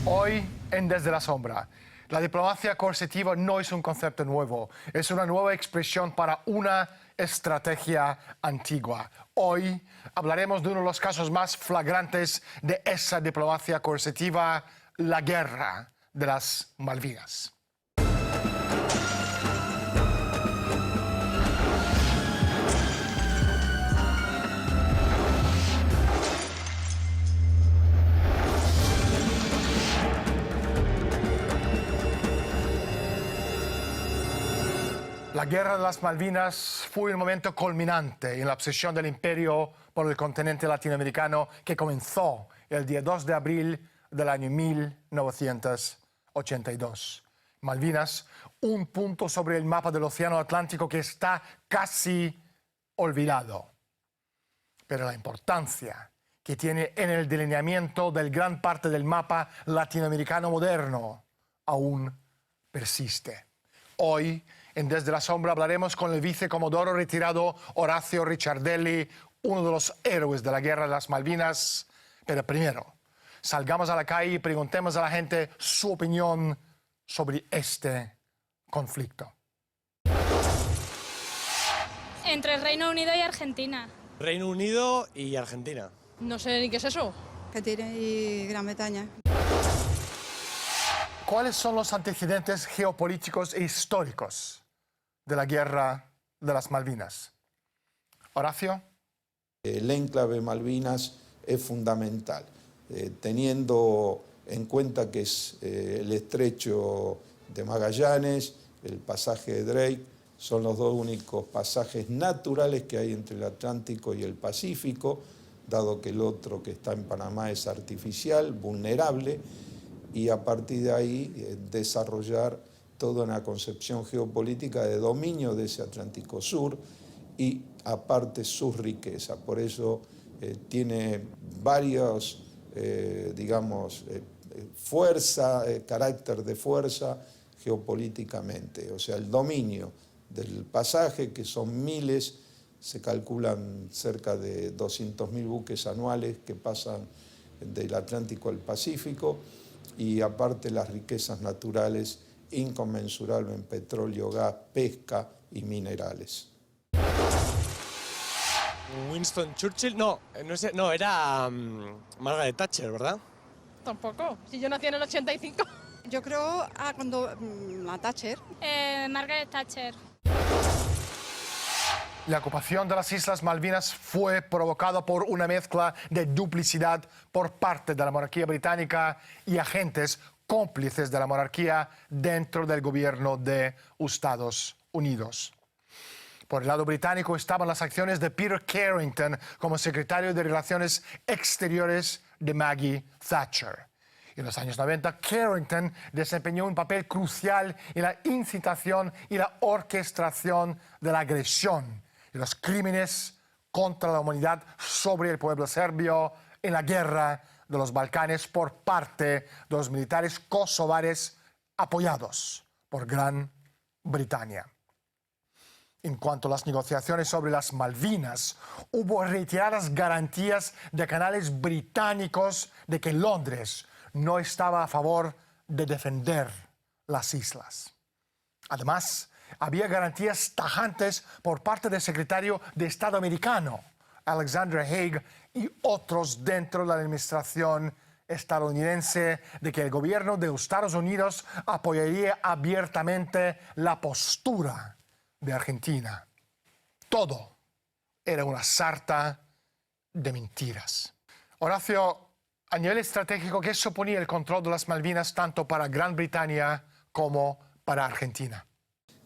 Hoy en Desde la Sombra, la diplomacia coercitiva no es un concepto nuevo, es una nueva expresión para una estrategia antigua. Hoy hablaremos de uno de los casos más flagrantes de esa diplomacia coercitiva, la Guerra de las Malvinas. La Guerra de las Malvinas fue un momento culminante en la obsesión del imperio por el continente latinoamericano que comenzó el día 2 de abril del año 1982. Malvinas, un punto sobre el mapa del Océano Atlántico que está casi olvidado. Pero la importancia que tiene en el delineamiento de gran parte del mapa latinoamericano moderno aún persiste. Hoy, en Desde la Sombra, hablaremos con el vicecomodoro retirado Horacio Ricciardelli, uno de los héroes de la Guerra de las Malvinas. Pero primero, salgamos a la calle y preguntemos a la gente su opinión sobre este conflicto. Entre Reino Unido y Argentina. Reino Unido y Argentina. No sé ni qué es eso. Argentina y Gran Bretaña. ¿Cuáles son los antecedentes geopolíticos e históricos de la Guerra de las Malvinas? Horacio. El enclave Malvinas es fundamental, teniendo en cuenta que es el estrecho de Magallanes, el pasaje de Drake, son los dos únicos pasajes naturales que hay entre el Atlántico y el Pacífico, dado que el otro que está en Panamá es artificial, vulnerable, y a partir de ahí desarrollar toda una concepción geopolítica de dominio de ese Atlántico Sur y aparte sus riquezas. Por eso tiene varios, fuerza, carácter de fuerza geopolíticamente. O sea, el dominio del pasaje, que son miles, se calculan cerca de 200.000 buques anuales que pasan del Atlántico al Pacífico, y aparte las riquezas naturales inconmensurables en petróleo, gas, pesca y minerales. Winston Churchill, no era Margaret Thatcher, ¿verdad? Tampoco. Si yo nací en el 85. Yo creo cuando la Thatcher. Margaret Thatcher. La ocupación de las Islas Malvinas fue provocada por una mezcla de duplicidad por parte de la monarquía británica y agentes cómplices de la monarquía dentro del gobierno de Estados Unidos. Por el lado británico estaban las acciones de Peter Carrington como secretario de Relaciones Exteriores de Maggie Thatcher. En los años 90, Carrington desempeñó un papel crucial en la incitación y la orquestación de la agresión y los crímenes contra la humanidad sobre el pueblo serbio en la guerra de los Balcanes por parte de los militares kosovares apoyados por Gran Bretaña. En cuanto a las negociaciones sobre las Malvinas, hubo reiteradas garantías de canales británicos de que Londres no estaba a favor de defender las islas. Además, había garantías tajantes por parte del secretario de Estado americano, Alexander Haig, y otros dentro de la administración estadounidense de que el gobierno de Estados Unidos apoyaría abiertamente la postura de Argentina. Todo era una sarta de mentiras. Horacio, a nivel estratégico, ¿qué suponía el control de las Malvinas tanto para Gran Bretaña como para Argentina?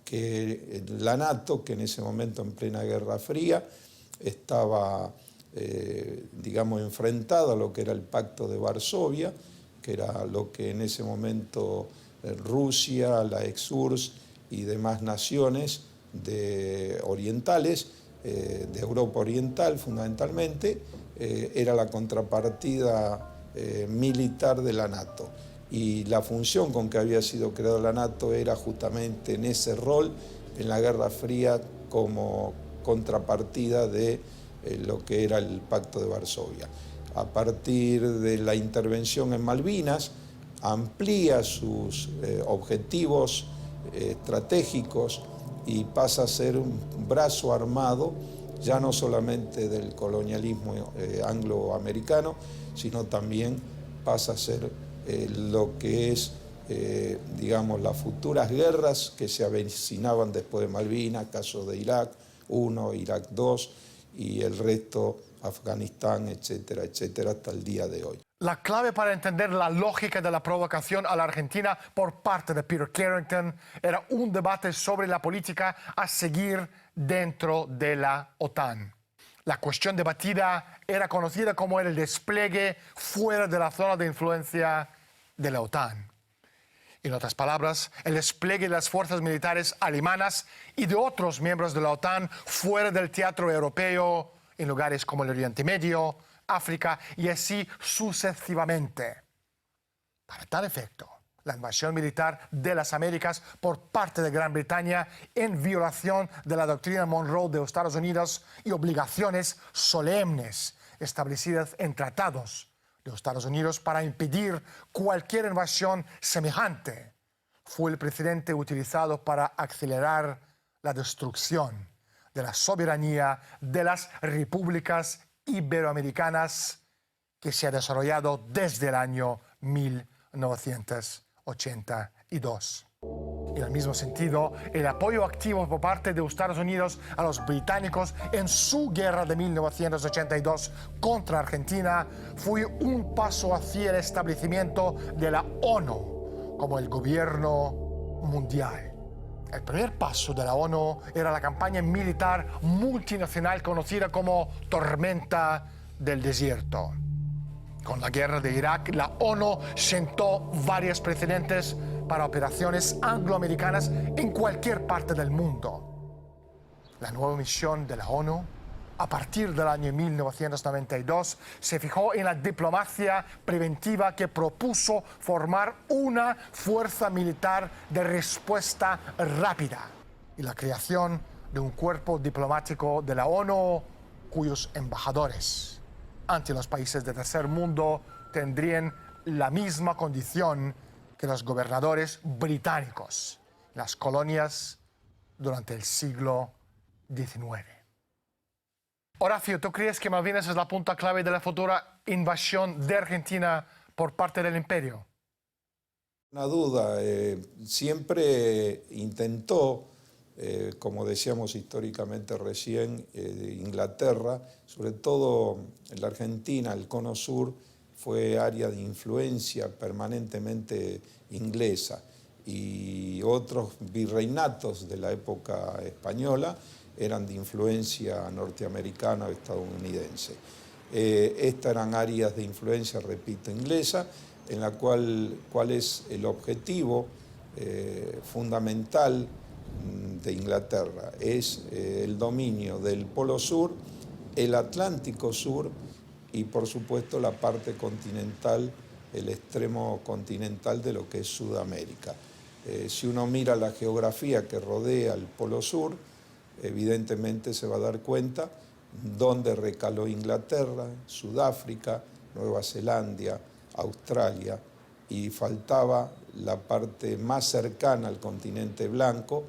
Que la NATO, que en ese momento en plena Guerra Fría, estaba, enfrentada a lo que era el Pacto de Varsovia, que era lo que en ese momento Rusia, la ex-URSS y demás naciones orientales, de Europa Oriental fundamentalmente, era la contrapartida militar de la NATO. Y la función con que había sido creada la NATO era justamente en ese rol, en la Guerra Fría, como contrapartida de lo que era el Pacto de Varsovia. A partir de la intervención en Malvinas, amplía sus objetivos estratégicos y pasa a ser un brazo armado ya no solamente del colonialismo angloamericano, sino también pasa a ser lo que es, digamos, las futuras guerras que se avecinaban después de Malvinas, caso de Irak 1, Irak 2 y el resto, Afganistán, etcétera, etcétera, hasta el día de hoy. La clave para entender la lógica de la provocación a la Argentina por parte de Peter Carrington era un debate sobre la política a seguir dentro de la OTAN. La cuestión debatida era conocida como el despliegue fuera de la zona de influencia de la OTAN. En otras palabras, el despliegue de las fuerzas militares alemanas y de otros miembros de la OTAN fuera del teatro europeo en lugares como el Oriente Medio, África y así sucesivamente. Para tal efecto, la invasión militar de las Américas por parte de Gran Bretaña en violación de la doctrina Monroe de Estados Unidos y obligaciones solemnes establecidas en tratados de Estados Unidos para impedir cualquier invasión semejante, fue el precedente utilizado para acelerar la destrucción de la soberanía de las repúblicas iberoamericanas que se ha desarrollado desde el año 1982. En el mismo sentido, el apoyo activo por parte de Estados Unidos a los británicos en su guerra de 1982 contra Argentina fue un paso hacia el establecimiento de la ONU como el gobierno mundial. El primer paso de la ONU era la campaña militar multinacional conocida como Tormenta del Desierto. Con la guerra de Irak, la ONU sentó varios precedentes para operaciones angloamericanas en cualquier parte del mundo. La nueva misión de la ONU, a partir del año 1992, se fijó en la diplomacia preventiva que propuso formar una fuerza militar de respuesta rápida y la creación de un cuerpo diplomático de la ONU cuyos embajadores ante los países del tercer mundo tendrían la misma condición que los gobernadores británicos en las colonias durante el siglo XIX. Horacio, ¿tú crees que Malvinas es la punta clave de la futura invasión de Argentina por parte del imperio? Una duda, siempre intentó, como decíamos históricamente recién, Inglaterra, sobre todo en la Argentina, el cono sur, fue área de influencia permanentemente inglesa y otros virreinatos de la época española eran de influencia norteamericana o estadounidense. Estas eran áreas de influencia, repito, inglesa, en la cuál es el objetivo fundamental de Inglaterra. Es el dominio del Polo Sur, el Atlántico Sur y, por supuesto, la parte continental, el extremo continental de lo que es Sudamérica. Si uno mira la geografía que rodea el Polo Sur, evidentemente se va a dar cuenta dónde recaló Inglaterra, Sudáfrica, Nueva Zelanda, Australia, y faltaba la parte más cercana al continente blanco,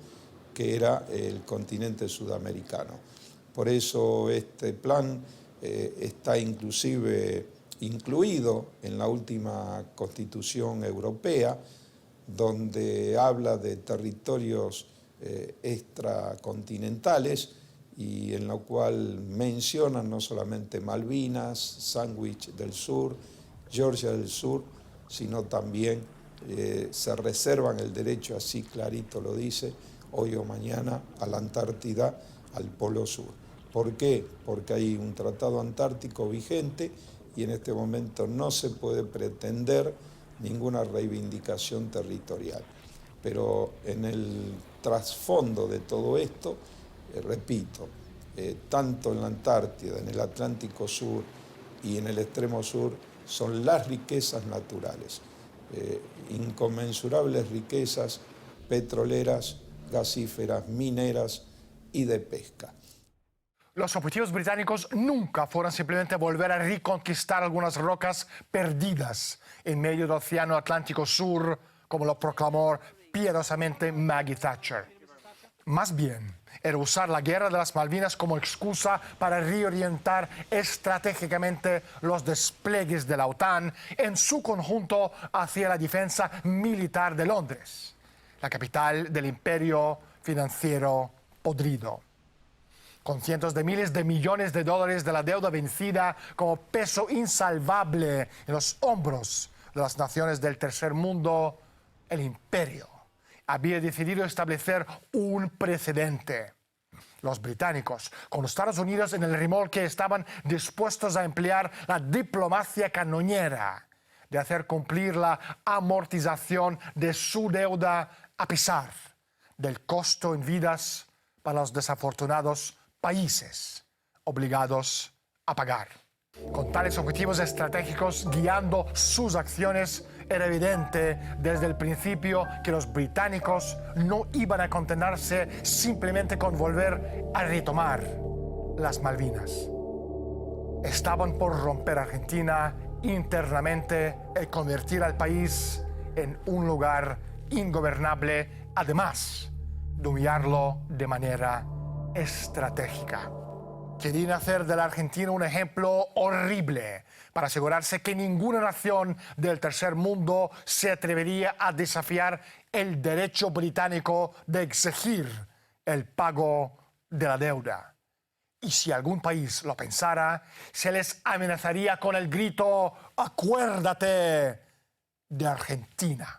que era el continente sudamericano. Por eso este plan está inclusive incluido en la última Constitución Europea, donde habla de territorios extracontinentales y en lo cual mencionan no solamente Malvinas, Sandwich del Sur, Georgia del Sur, sino también se reservan el derecho, así clarito lo dice, hoy o mañana, a la Antártida, al Polo Sur. ¿Por qué? Porque hay un tratado antártico vigente y en este momento no se puede pretender ninguna reivindicación territorial. Pero en el trasfondo de todo esto, repito, tanto en la Antártida, en el Atlántico Sur y en el extremo sur, son las riquezas naturales, inconmensurables riquezas petroleras, gasíferas, mineras y de pesca. Los objetivos británicos nunca fueron simplemente volver a reconquistar algunas rocas perdidas en medio del Océano Atlántico Sur, como lo proclamó piadosamente Maggie Thatcher. Más bien, era usar la guerra de las Malvinas como excusa para reorientar estratégicamente los despliegues de la OTAN en su conjunto hacia la defensa militar de Londres, la capital del imperio financiero podrido. Con cientos de miles de millones de dólares de la deuda vencida como peso insalvable en los hombros de las naciones del tercer mundo, el imperio había decidido establecer un precedente. Los británicos, con los Estados Unidos en el remolque, estaban dispuestos a emplear la diplomacia cañonera de hacer cumplir la amortización de su deuda a pesar del costo en vidas para los desafortunados países obligados a pagar. Con tales objetivos estratégicos guiando sus acciones, era evidente desde el principio que los británicos no iban a contentarse simplemente con volver a retomar las Malvinas. Estaban por romper Argentina internamente y convertir al país en un lugar ingobernable, además de humillarlo de manera estratégica. Querían hacer de la Argentina un ejemplo horrible para asegurarse que ninguna nación del tercer mundo se atrevería a desafiar el derecho británico de exigir el pago de la deuda. Y si algún país lo pensara, se les amenazaría con el grito «¡Acuérdate de Argentina!».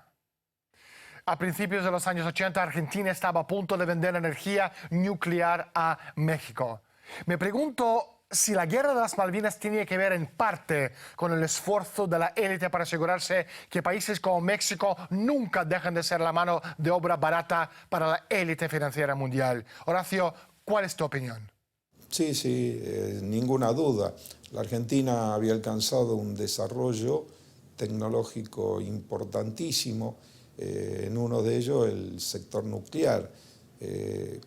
A principios de los años 80, Argentina estaba a punto de vender energía nuclear a México. Me pregunto si la guerra de las Malvinas tenía que ver en parte con el esfuerzo de la élite para asegurarse que países como México nunca dejen de ser la mano de obra barata para la élite financiera mundial. Horacio, ¿cuál es tu opinión? Sí, ninguna duda. La Argentina había alcanzado un desarrollo tecnológico importantísimo, en uno de ellos el sector nuclear,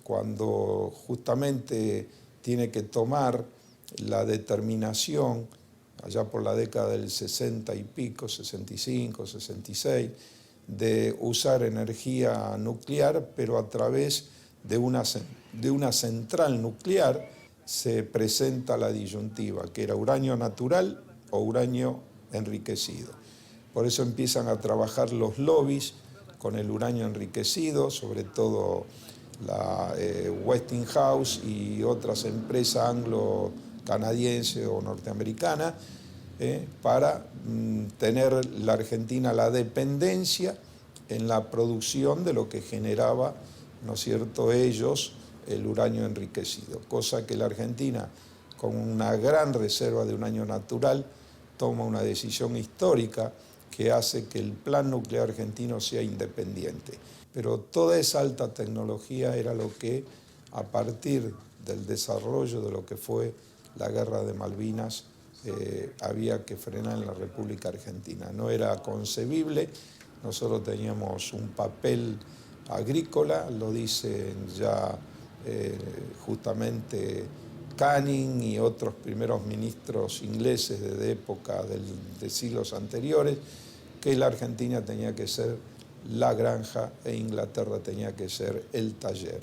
cuando justamente tiene que tomar la determinación, allá por la década del 60 y pico, 65, 66, de usar energía nuclear, pero a través de una central nuclear se presenta la disyuntiva, que era uranio natural o uranio enriquecido. Por eso empiezan a trabajar los lobbies con el uranio enriquecido, sobre todo la Westinghouse y otras empresas anglo-canadienses o norteamericanas, para tener la Argentina la dependencia en la producción de lo que generaba, ¿no es cierto?, ellos, el uranio enriquecido, cosa que la Argentina, con una gran reserva de uranio natural, toma una decisión histórica que hace que el plan nuclear argentino sea independiente. Pero toda esa alta tecnología era lo que, a partir del desarrollo de lo que fue la guerra de Malvinas, había que frenar en la República Argentina. No era concebible, nosotros teníamos un papel agrícola, lo dicen ya justamente Canning y otros primeros ministros ingleses de época de siglos anteriores, que la Argentina tenía que ser la granja e Inglaterra tenía que ser el taller.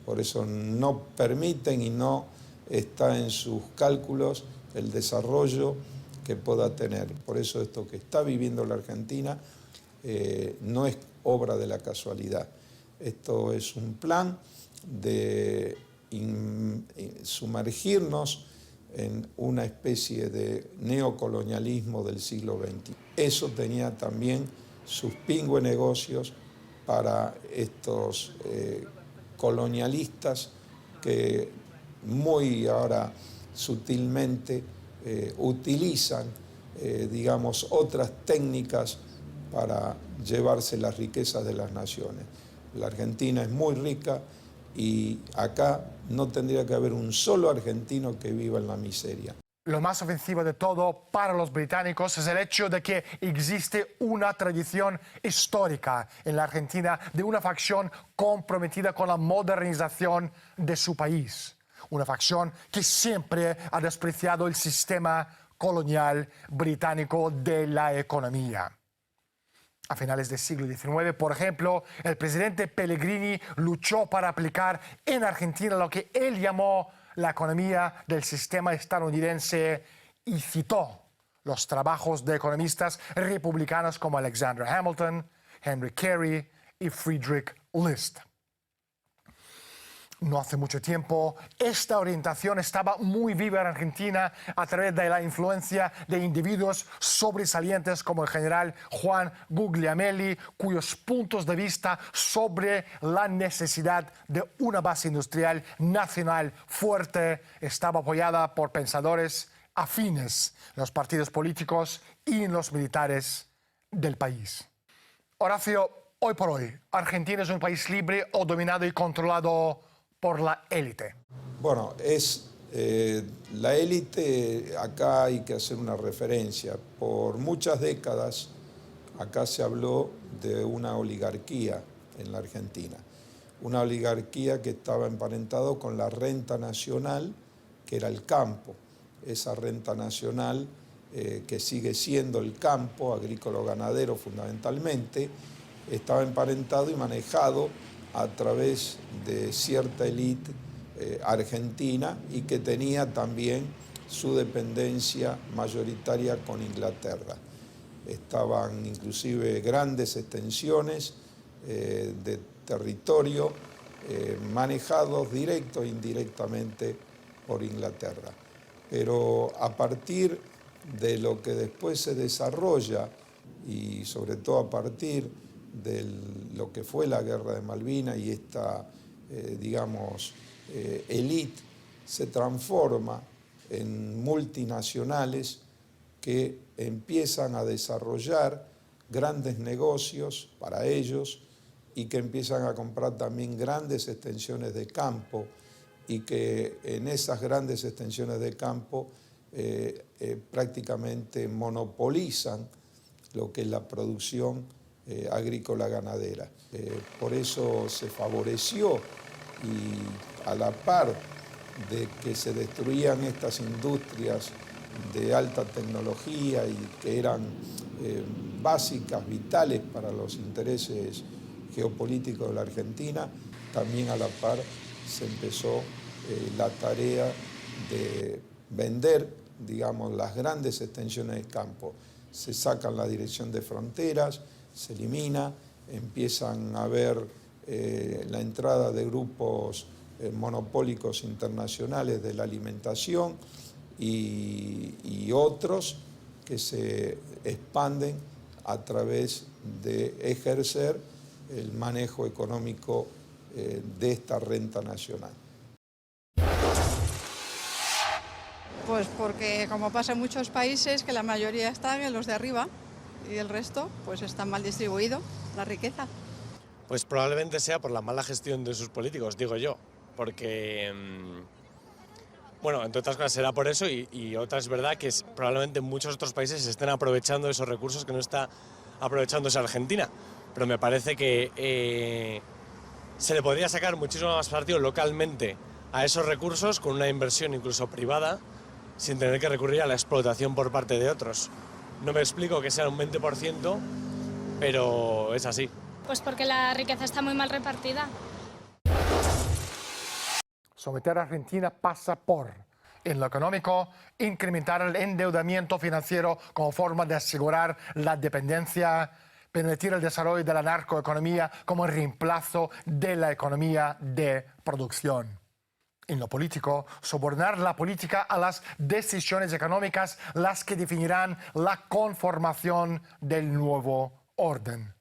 Por eso no permiten y no está en sus cálculos el desarrollo que pueda tener. Por eso esto que está viviendo la Argentina no es obra de la casualidad. Esto es un plan de sumergirnos en una especie de neocolonialismo del siglo XX. Eso tenía también sus pingües negocios para estos colonialistas que muy ahora sutilmente utilizan, digamos, otras técnicas para llevarse las riquezas de las naciones. La Argentina es muy rica y acá no tendría que haber un solo argentino que viva en la miseria. Lo más ofensivo de todo para los británicos es el hecho de que existe una tradición histórica en la Argentina de una facción comprometida con la modernización de su país. una facción que siempre ha despreciado el sistema colonial británico de la economía. A finales del siglo XIX, por ejemplo, el presidente Pellegrini luchó para aplicar en Argentina lo que él llamó la economía del sistema estadounidense y citó los trabajos de economistas republicanos como Alexander Hamilton, Henry Carey y Friedrich List. No hace mucho tiempo, esta orientación estaba muy viva en Argentina a través de la influencia de individuos sobresalientes como el general Juan Guglielmelli, cuyos puntos de vista sobre la necesidad de una base industrial nacional fuerte estaba apoyada por pensadores afines en los partidos políticos y en los militares del país. Horacio, hoy por hoy, ¿Argentina es un país libre o dominado y controlado por la élite? Bueno, es la élite, acá hay que hacer una referencia. Por muchas décadas acá se habló de una oligarquía en la Argentina. Una oligarquía que estaba emparentado con la renta nacional, que era el campo. Esa renta nacional, que sigue siendo el campo, agrícola-ganadero fundamentalmente, estaba emparentado y manejado a través de cierta élite argentina y que tenía también su dependencia mayoritaria con Inglaterra. Estaban inclusive grandes extensiones de territorio manejados directo e indirectamente por Inglaterra. Pero a partir de lo que después se desarrolla y sobre todo a partir de lo que fue la Guerra de Malvinas y esta, élite se transforma en multinacionales que empiezan a desarrollar grandes negocios para ellos y que empiezan a comprar también grandes extensiones de campo y que en esas grandes extensiones de campo prácticamente monopolizan lo que es la producción agrícola ganadera. Por eso se favoreció y a la par de que se destruían estas industrias de alta tecnología y que eran básicas, vitales para los intereses geopolíticos de la Argentina, también a la par se empezó la tarea de vender, las grandes extensiones de campo. Se sacan la dirección de fronteras, se elimina, empiezan a haber la entrada de grupos monopólicos internacionales de la alimentación y otros que se expanden a través de ejercer el manejo económico de esta renta nacional. Pues porque, como pasa en muchos países, que la mayoría están en los de arriba y el resto pues está mal distribuido, la riqueza. Pues probablemente sea por la mala gestión de sus políticos, digo yo, porque, bueno, entre otras cosas será por eso y otra es verdad que probablemente en muchos otros países se estén aprovechando de esos recursos que no está aprovechándose Argentina, pero me parece que se le podría sacar muchísimo más partido localmente a esos recursos con una inversión incluso privada, sin tener que recurrir a la explotación por parte de otros. No me explico que sea un 20%, pero es así. Pues porque la riqueza está muy mal repartida. Someter a Argentina pasa por, en lo económico, incrementar el endeudamiento financiero como forma de asegurar la dependencia, permitir el desarrollo de la narcoeconomía como reemplazo de la economía de producción. En lo político, sobornar la política a las decisiones económicas, las que definirán la conformación del nuevo orden.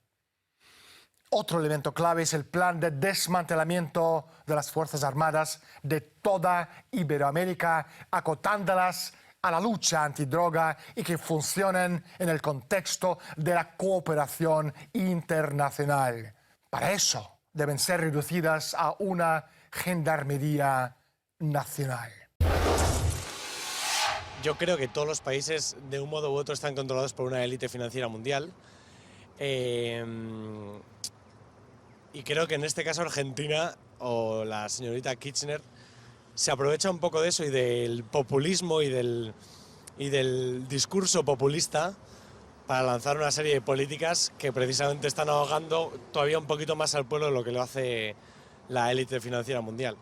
Otro elemento clave es el plan de desmantelamiento de las Fuerzas Armadas de toda Iberoamérica, acotándolas a la lucha antidroga y que funcionen en el contexto de la cooperación internacional. Para eso deben ser reducidas a una gendarmería nacional. Yo creo que todos los países, de un modo u otro, están controlados por una élite financiera mundial. Y creo que en este caso Argentina o la señorita Kirchner se aprovecha un poco de eso y del populismo y del discurso populista para lanzar una serie de políticas que precisamente están ahogando todavía un poquito más al pueblo de lo que lo hace la élite financiera mundial.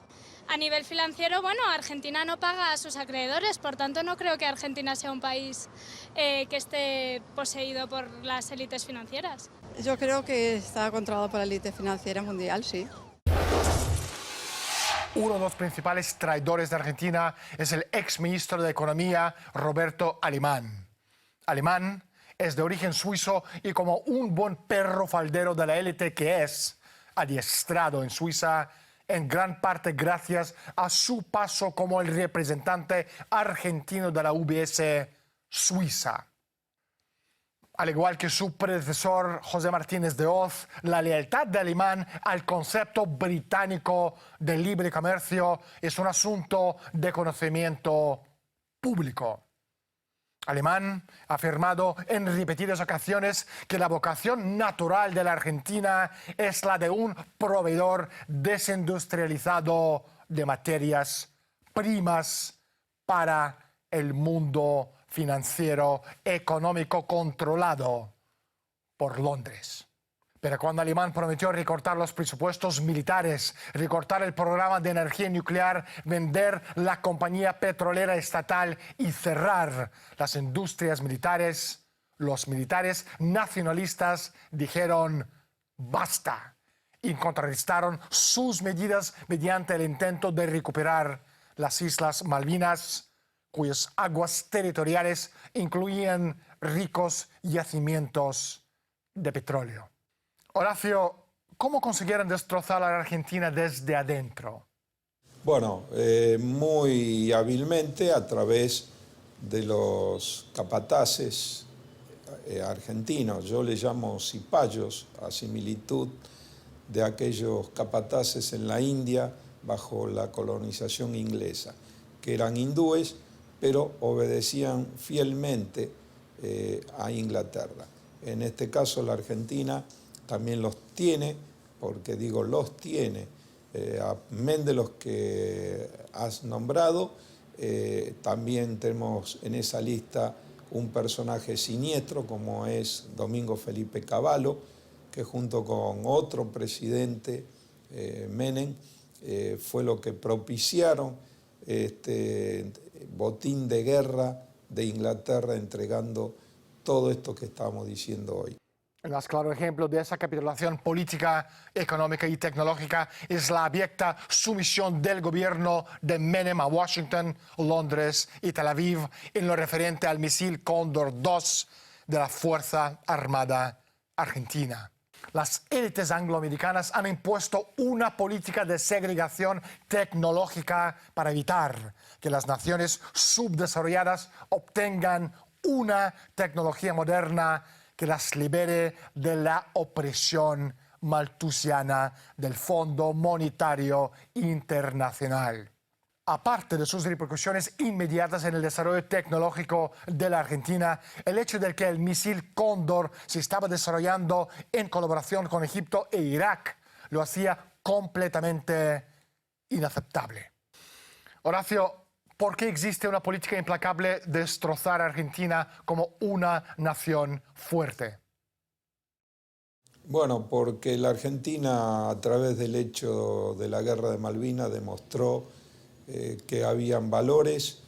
A nivel financiero, bueno, Argentina no paga a sus acreedores, por tanto no creo que Argentina sea un país que esté poseído por las élites financieras. Yo creo que está controlado por la élite financiera mundial, sí. Uno de los principales traidores de Argentina es el exministro de Economía, Roberto Alemán. Alemán es de origen suizo y como un buen perro faldero de la élite que es, adiestrado en Suiza, en gran parte gracias a su paso como el representante argentino de la UBS Suiza. Al igual que su predecesor José Martínez de Hoz, la lealtad de Alemán al concepto británico de libre comercio es un asunto de conocimiento público. Alemán ha afirmado en repetidas ocasiones que la vocación natural de la Argentina es la de un proveedor desindustrializado de materias primas para el mundo financiero económico controlado por Londres. Pero cuando Alemán prometió recortar los presupuestos militares, recortar el programa de energía nuclear, vender la compañía petrolera estatal y cerrar las industrias militares, los militares nacionalistas dijeron basta y contrarrestaron sus medidas mediante el intento de recuperar las Islas Malvinas, cuyas aguas territoriales incluían ricos yacimientos de petróleo. Horacio, ¿cómo consiguieron destrozar a la Argentina desde adentro? Bueno, muy hábilmente a través de los capataces argentinos. Yo les llamo cipayos, a similitud de aquellos capataces en la India bajo la colonización inglesa, que eran hindúes, pero obedecían fielmente a Inglaterra. En este caso, la Argentina también los tiene, porque digo los tiene, amén de los que has nombrado, también tenemos en esa lista un personaje siniestro como es Domingo Felipe Cavallo, que junto con otro presidente, Menem, fue lo que propiciaron este botín de guerra de Inglaterra entregando todo esto que estamos diciendo hoy. El más claro ejemplo de esa capitulación política, económica y tecnológica es la abierta sumisión del gobierno de Menem a Washington, Londres y Tel Aviv en lo referente al misil Cóndor II de la Fuerza Armada Argentina. Las élites angloamericanas han impuesto una política de segregación tecnológica para evitar que las naciones subdesarrolladas obtengan una tecnología moderna que las libere de la opresión maltusiana del Fondo Monetario Internacional. Aparte de sus repercusiones inmediatas en el desarrollo tecnológico de la Argentina, el hecho de que el misil Cóndor se estaba desarrollando en colaboración con Egipto e Irak lo hacía completamente inaceptable. Horacio, ¿por qué existe una política implacable de destrozar a Argentina como una nación fuerte? Bueno, porque la Argentina, a través del hecho de la Guerra de Malvinas, demostró que habían valores,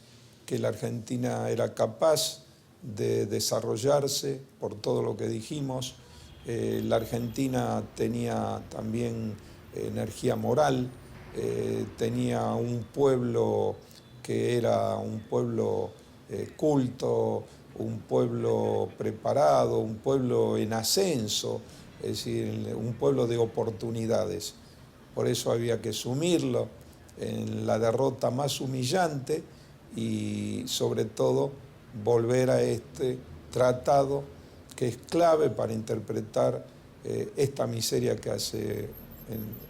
que la Argentina era capaz de desarrollarse por todo lo que dijimos. La Argentina tenía también energía moral, tenía un pueblo que era un pueblo culto, un pueblo preparado, un pueblo en ascenso, es decir, un pueblo de oportunidades. Por eso había que sumirlo en la derrota más humillante y sobre todo volver a este tratado que es clave para interpretar esta miseria que hace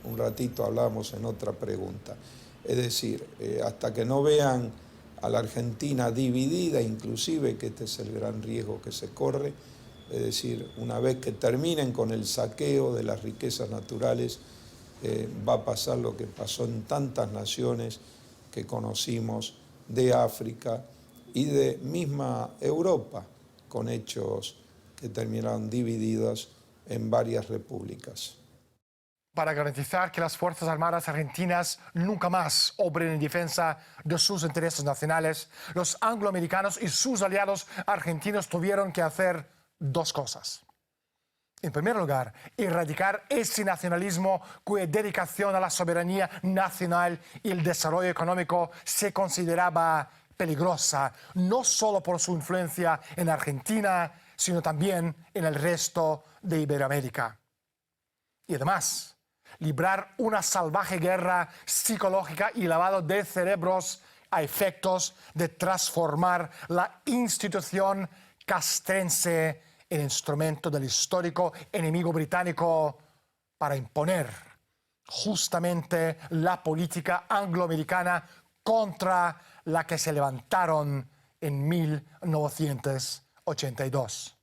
un ratito hablábamos en otra pregunta. Es decir, hasta que no vean a la Argentina dividida, inclusive, que este es el gran riesgo que se corre, es decir, una vez que terminen con el saqueo de las riquezas naturales, va a pasar lo que pasó en tantas naciones que conocimos de África y de misma Europa, con hechos que terminaron divididos en varias repúblicas. Para garantizar que las Fuerzas Armadas argentinas nunca más obren en defensa de sus intereses nacionales, los angloamericanos y sus aliados argentinos tuvieron que hacer dos cosas. En primer lugar, erradicar ese nacionalismo cuya dedicación a la soberanía nacional y el desarrollo económico se consideraba peligrosa, no solo por su influencia en Argentina, sino también en el resto de Iberoamérica. Y además, librar una salvaje guerra psicológica y lavado de cerebros a efectos de transformar la institución castrense en instrumento del histórico enemigo británico para imponer justamente la política angloamericana contra la que se levantaron en 1982.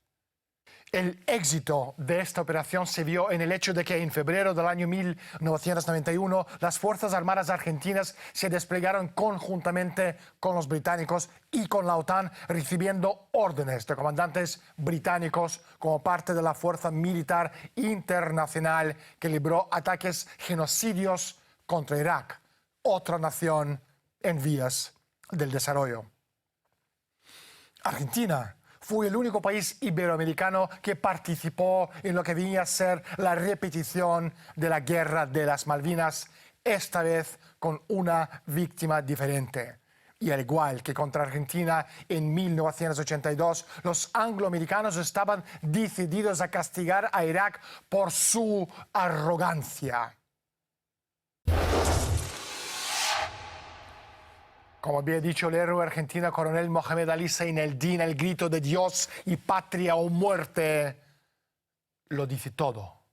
El éxito de esta operación se vio en el hecho de que en febrero del año 1991 las Fuerzas Armadas argentinas se desplegaron conjuntamente con los británicos y con la OTAN, recibiendo órdenes de comandantes británicos como parte de la fuerza militar internacional que libró ataques genocidios contra Irak, otra nación en vías del desarrollo. Argentina fue el único país iberoamericano que participó en lo que venía a ser la repetición de la Guerra de las Malvinas, esta vez con una víctima diferente. Y al igual que contra Argentina en 1982, los angloamericanos estaban decididos a castigar a Irak por su arrogancia. Como había dicho el héroe argentino coronel Mohamed Ali Zaineldin, el grito de Dios y patria o muerte lo dice todo.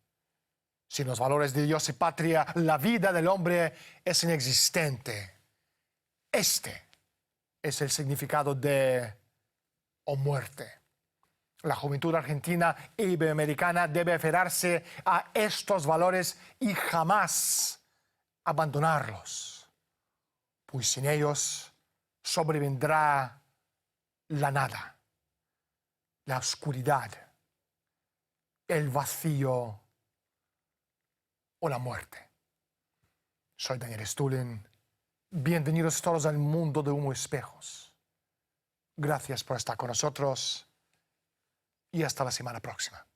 Sin los valores de Dios y patria, la vida del hombre es inexistente. Este es el significado de o muerte. La juventud argentina e iberoamericana debe aferrarse a estos valores y jamás abandonarlos, pues sin ellos sobrevendrá la nada, la oscuridad, el vacío o la muerte. Soy Daniel Stulin. Bienvenidos todos al mundo de Humo y Espejos. Gracias por estar con nosotros y hasta la semana próxima.